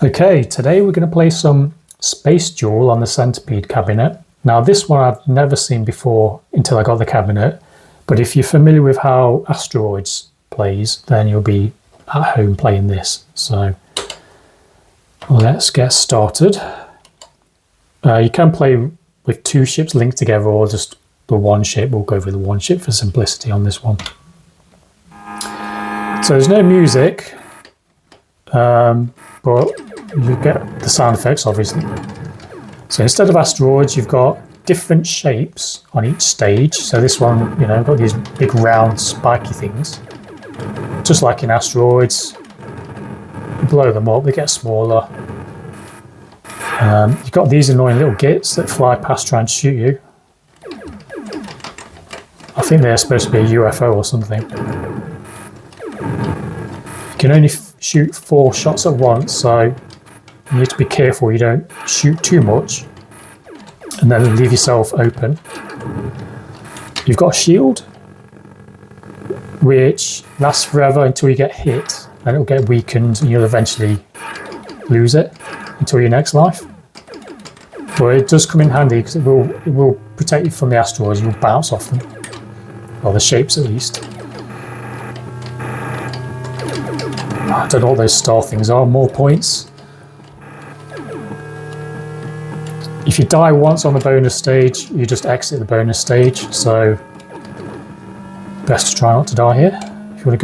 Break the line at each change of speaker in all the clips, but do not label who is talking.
Okay, today we're going to play some Space Duel on the Centipede cabinet. Now this one I've never seen before until I got the cabinet, but if you're familiar with how Asteroids plays, then you'll be at home playing this. So let's get started. You can play with two ships linked together or just the one ship. We'll go with the one ship for simplicity on this one. So there's no music, but you get the sound effects obviously. So instead of asteroids, you've got different shapes on each stage. So this one, got these big round spiky things, just like in asteroids. You blow them up, they get smaller. You've got these annoying little gits that fly past trying to shoot you. I think they're supposed to be a UFO or something. You can only shoot 4 shots at once, so you need to be careful you don't shoot too much and then leave yourself open. You've got a shield which lasts forever until you get hit, and it'll get weakened and you'll eventually lose it until your next life. But it does come in handy because it will protect you from the asteroids. You'll bounce off them, or the shapes at least. I don't know what those star things are. More points. If you die once on the bonus stage, you just exit the bonus stage. So best to try not to die here. If you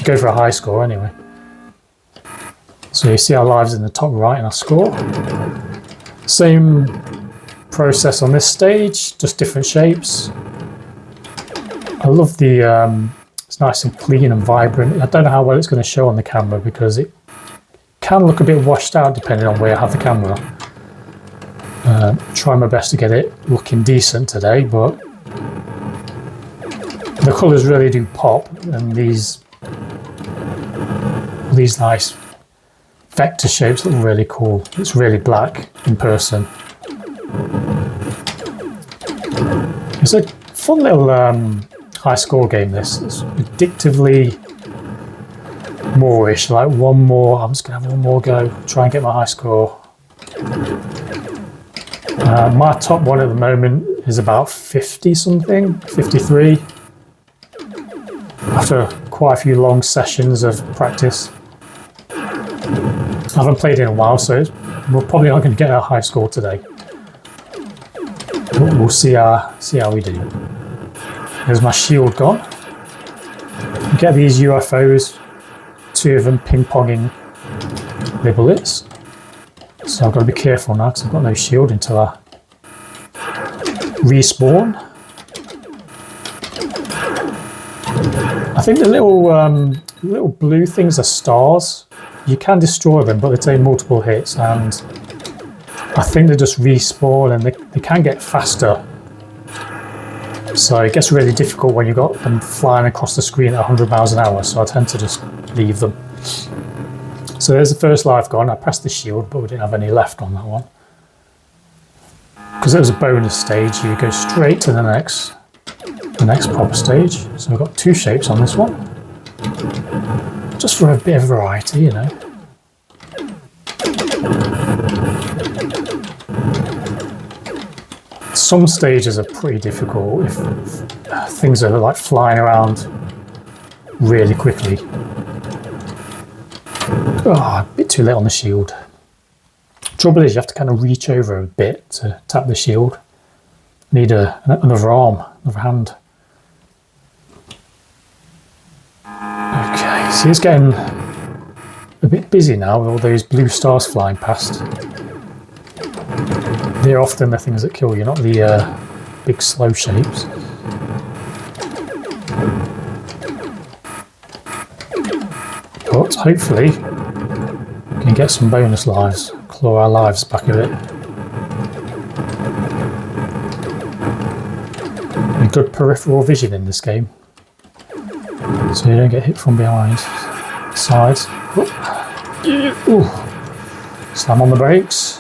go for a high score anyway. So you see our lives in the top right and our score. Same process on this stage, just different shapes. I love the. It's nice and clean and vibrant. I don't know how well it's going to show on the camera because it can look a bit washed out depending on where I have the camera. Try my best to get it looking decent today, but the colours really do pop, and these nice vector shapes look really cool. It's really black in person. It's a fun little high score game this. It's addictively more-ish, like one more, I'm just going to have one more go, try and get my high score. My top one at the moment is about 50 something, 53. After quite a few long sessions of practice. I haven't played in a while, so we're probably not going to get a high score today. But we'll see how we do. There's my shield gone. You get these UFOs, 2 of them ping-ponging their bullets. So I've got to be careful now because I've got no shield until I respawn. I think the little blue things are stars. You can destroy them, but they take multiple hits, and I think they just respawn, and they can get faster. So it gets really difficult when you've got them flying across the screen at 100 miles an hour, so I tend to just leave them. So there's the first life gone. I pressed the shield, but we didn't have any left on that one. Because it was a bonus stage, you go straight to the next proper stage. So we've got 2 shapes on this one. Just for a bit of variety, Some stages are pretty difficult if things are like flying around really quickly. Oh, a bit too late on the shield. Trouble is you have to kind of reach over a bit to tap the shield. Need another arm, another hand. Okay, so it's getting a bit busy now with all those blue stars flying past. They're often the things that kill you, not the big slow shapes. But hopefully we can get some bonus lives, claw our lives back a bit. And good peripheral vision in this game, so you don't get hit from behind. Sides. Ooh. Slam on the brakes.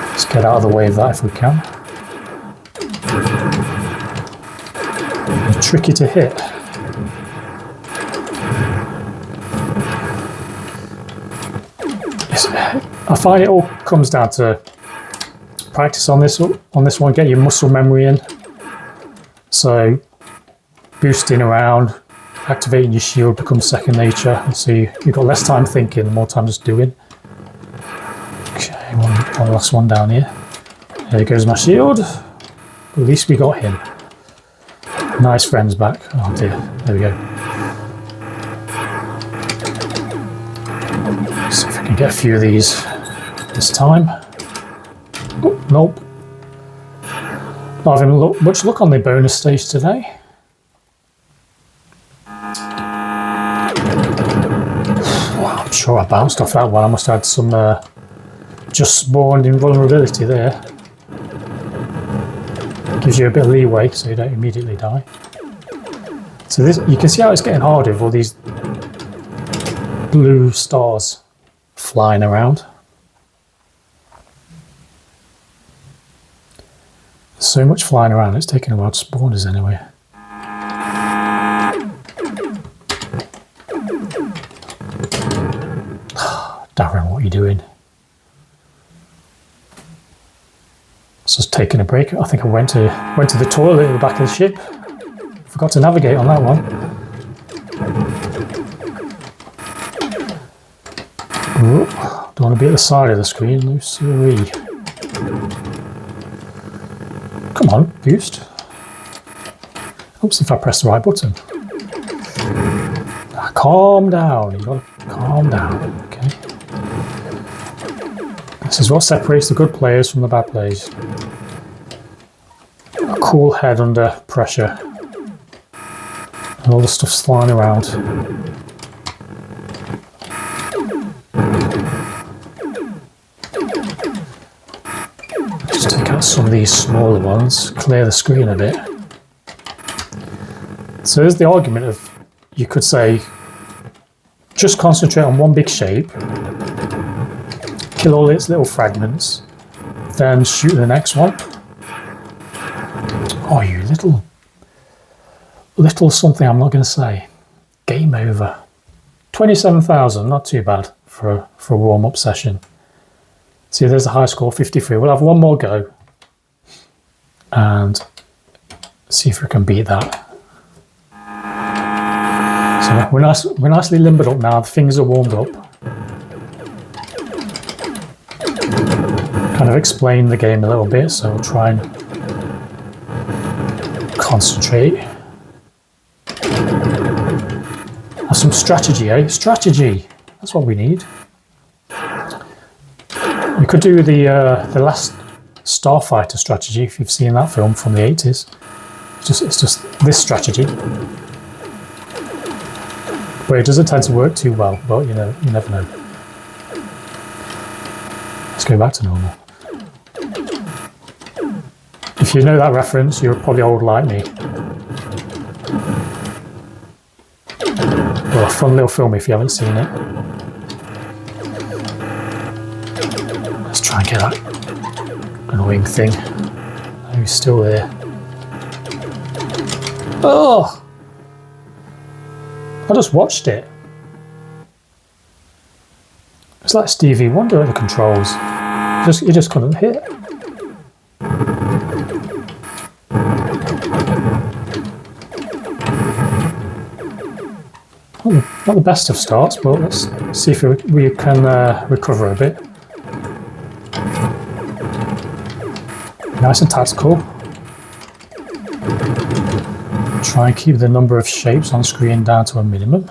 Let's get out of the way of that if we can. They're tricky to hit. I find it all comes down to practice on this one. Get your muscle memory in. So boosting around, activating your shield becomes second nature. So you've got less time thinking, more time just doing. Okay, one last one down here. There goes my shield. At least we got him. Nice friends back. Oh dear, there we go. See if I can get a few of these this time. Oh, nope. Not having much luck on the bonus stage today. Well, I'm sure I bounced off that one. I must have had some just spawned invulnerability there. Gives you a bit of leeway so you don't immediately die. So this, you can see how it's getting harder with all these blue stars flying around. So much flying around, it's taking a while to spawn us anyway. Darren, what are you doing? Just taking a break. I think I went to the toilet at the back of the ship. Forgot to navigate on that one. Ooh, don't want to be at the side of the screen, no siree. Come on, boost. Oops, if I press the right button. Calm down, you've got to calm down, okay. This is what separates the good players from the bad players. A cool head under pressure. And all the stuff's flying around. Just take out some of these smaller ones, clear the screen a bit. So there's the argument of, you could say, just concentrate on one big shape, kill all its little fragments, then shoot the next one. Oh, you little something I'm not going to say. Game over. 27,000, not too bad for a warm-up session. See, there's a high score, 53. We'll have one more go and see if we can beat that. So we're nicely limbered up now. The things are warmed up. Kind of explain the game a little bit, so we'll try and concentrate. Have some strategy, eh? Strategy. That's what we need. We could do the last Starfighter strategy if you've seen that film from the 80s. It's just this strategy. But it doesn't tend to work too well, but you never know. Let's go back to normal. If you know that reference, you're probably old like me. Well, a fun little film if you haven't seen it. Let's try and get that annoying thing. Oh, he's still there. Oh! I just watched it. It's like Stevie Wonder at the controls. You just couldn't hit. Not the best of starts, but let's see if we can recover a bit. Nice and tactical. Try and keep the number of shapes on screen down to a minimum.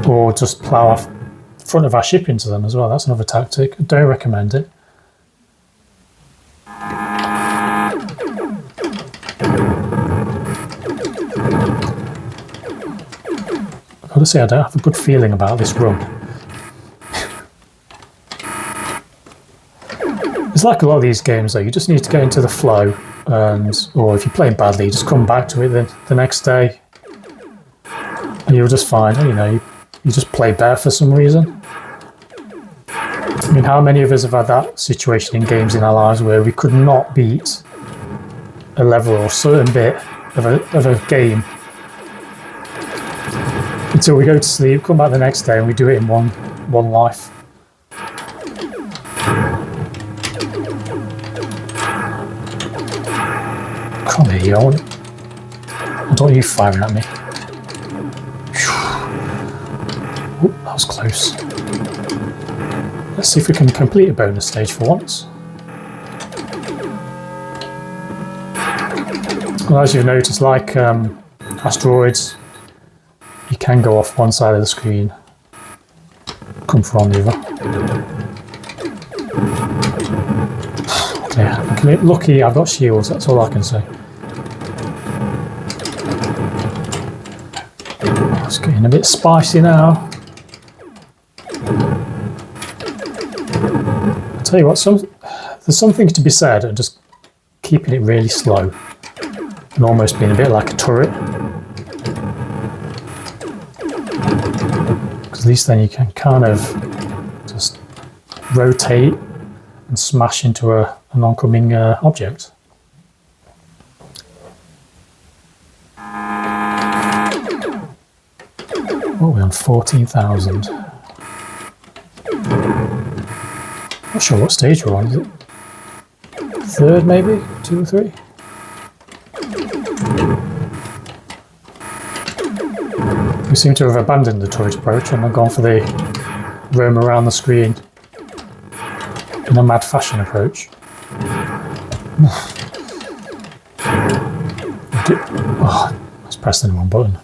Or just plough off the front of our ship into them as well. That's another tactic. I don't recommend it. I've got to say, I don't have a good feeling about this run. It's like a lot of these games though, you just need to get into the flow, or if you're playing badly, you just come back to it the next day and you'll just find, you just play better for some reason. I mean, how many of us have had that situation in games in our lives where we could not beat a level or a certain bit of a game until we go to sleep, come back the next day and we do it in one life. Come here, I don't want you firing at me. Ooh, that was close. Let's see if we can complete a bonus stage for once. Well, as you've noticed, like Asteroids, you can go off one side of the screen, come from the other. Okay, I'm lucky I've got shields, that's all I can say. It's getting a bit spicy now. I'll tell you what, there's something to be said and just keeping it really slow and almost being a bit like a turret. Because at least then you can kind of just rotate and smash into an oncoming object. Oh, we're on 14,000. Not sure what stage we're on, is it? Third, maybe? 2 or 3? We seem to have abandoned the turret approach and have gone for the roam around the screen in a mad fashion approach. Oh, I was pressing the wrong button.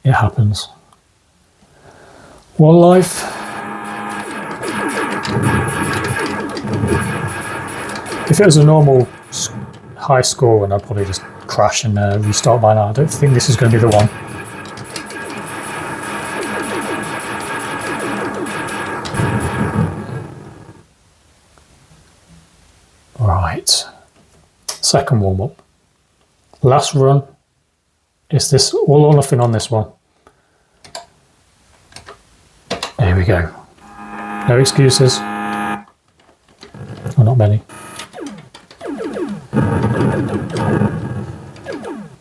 It happens. One life. If it was a normal high score, then I'd probably just crash and restart by now. I don't think this is going to be the one. Right. Second warm-up. Last run. Is this all or nothing on this one? Here we go. No excuses. Oh, not many.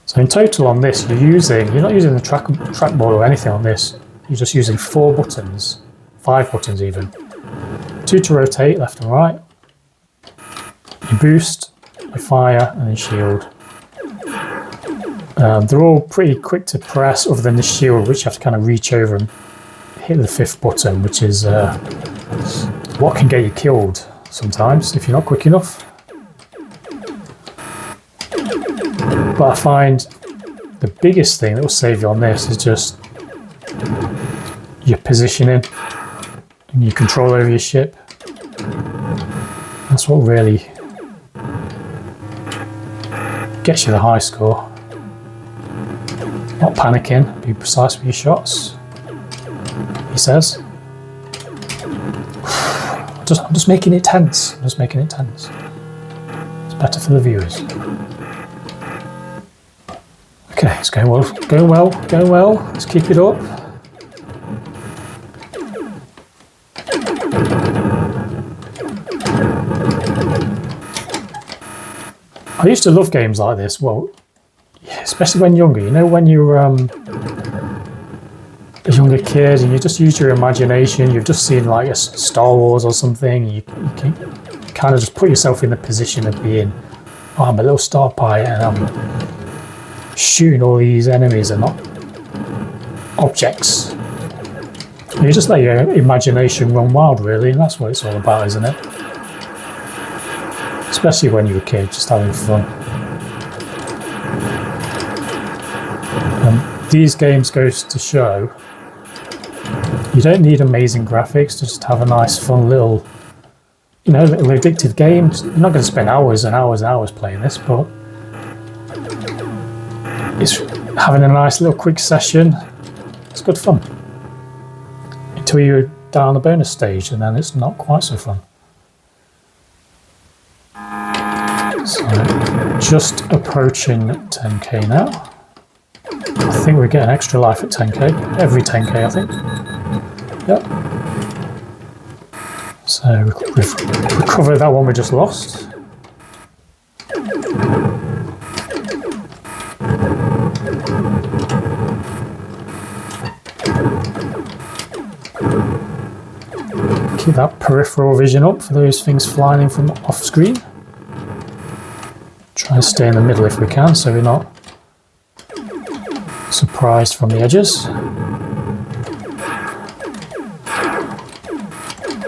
So in total on this, you're not using the trackball or anything on this. You're just using 4 buttons, 5 buttons even. 2 to rotate left and right. You boost, you fire, and then shield. They're all pretty quick to press, other than the shield, which you have to kind of reach over and hit the 5th button, which is what can get you killed sometimes if you're not quick enough. But I find the biggest thing that will save you on this is just your positioning and your control over your ship. That's what really gets you the high score. Not panicking, be precise with your shots, he says. I'm just making it tense. I'm just making it tense. It's better for the viewers. Okay, it's going well, going well, going well. Let's keep it up. I used to love games like this. Well, yeah, especially when younger. You know, when you're a younger kid and you just use your imagination. You've just seen like a Star Wars or something. You can kind of just put yourself in the position of being, oh, I'm a little star pilot and I'm shooting all these enemies and not objects. And you just let your imagination run wild, really, and that's what it's all about, isn't it? Especially when you're a kid, just having fun. And these games goes to show you don't need amazing graphics to just have a nice, fun little, little addictive game. You're not going to spend hours and hours and hours playing this, but it's having a nice little quick session. It's good fun. Until you're down the bonus stage, and then it's not quite so fun. So, just approaching 10k now. I think we get an extra life at 10k. Every 10k, I think. Yep. So, we've recovered that one we just lost. Keep that peripheral vision up for those things flying in from off screen. Try and stay in the middle if we can, so we're not surprised from the edges.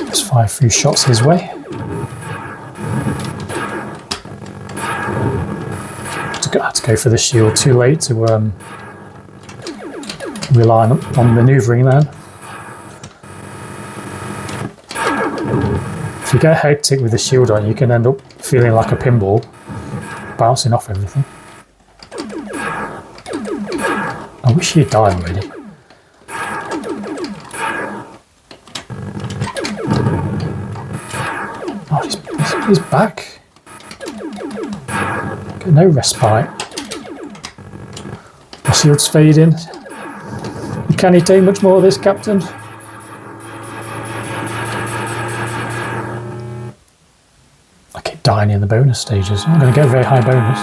Let's fire a few shots his way. I had to go for the shield too late to rely on manoeuvring then. If you get hectic with the shield on, you can end up feeling like a pinball, bouncing off everything. I wish he'd die already. Oh, he's back. Got no respite. The shield's fading. Can he take much more of this, Captain? I keep dying in the bonus stages. I'm going to get a very high bonus.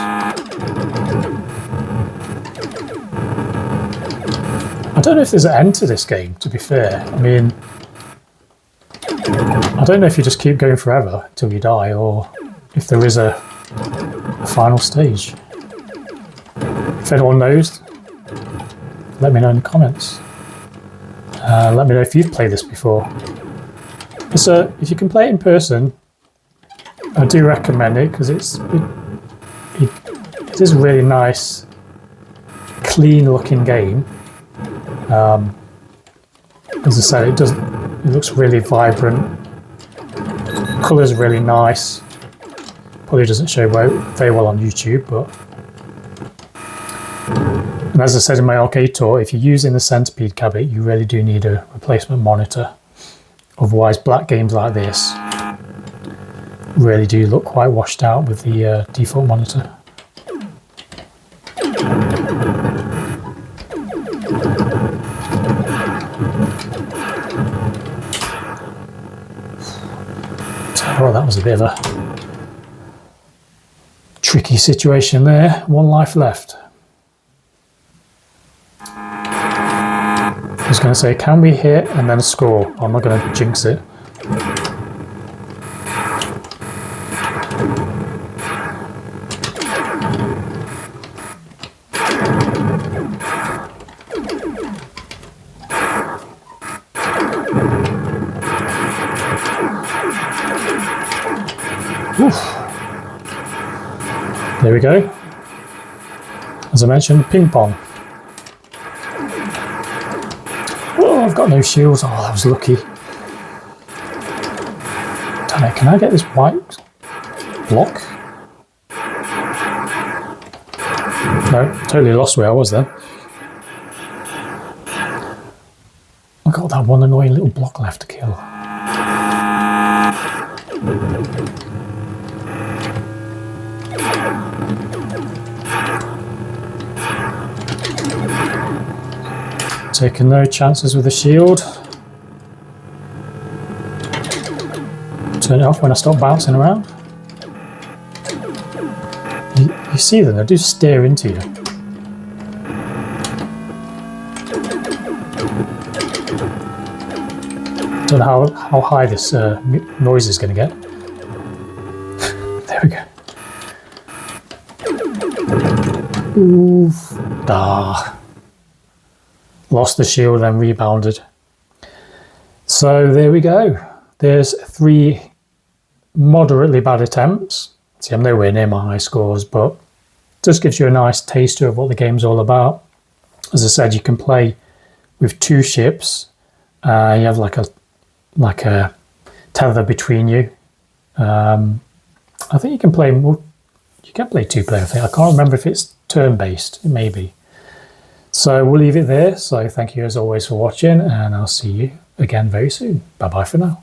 I don't know if there's an end to this game, to be fair. I mean, I don't know if you just keep going forever till you die, or if there is a final stage. If anyone knows, let me know in the comments. Let me know if you've played this before. If you can play it in person, I do recommend it, because it is a really nice, clean looking game. As I said, it looks really vibrant. Colours really nice. Probably doesn't show very well on YouTube, but. And as I said in my arcade tour, if you're using the centipede cabinet, you really do need a replacement monitor. Otherwise, black games like this really do look quite washed out with the default monitor. Oh, that was a bit of a tricky situation there. One life left. I was going to say, can we hit and then score? I'm not going to jinx it. Oof. There we go. As I mentioned, ping pong. Oh, I've got no shields. Oh, that was lucky. Damn it, can I get this white block? No, totally lost where I was then. I've got that one annoying little block left to kill. Taking no chances with the shield. Turn it off when I stop bouncing around. You see them, they do stare into you. Don't know how high this noise is going to get. There we go. Oof. Ah. Lost the shield and rebounded. So there we go. There's 3 moderately bad attempts. See, I'm nowhere near my high scores, but it just gives you a nice taster of what the game's all about. As I said, you can play with 2 ships. You have like a tether between you. I think you can play 2-player. I think I can't remember if it's turn-based. It may be. So we'll leave it there. So thank you as always for watching, and I'll see you again very soon. Bye bye for now.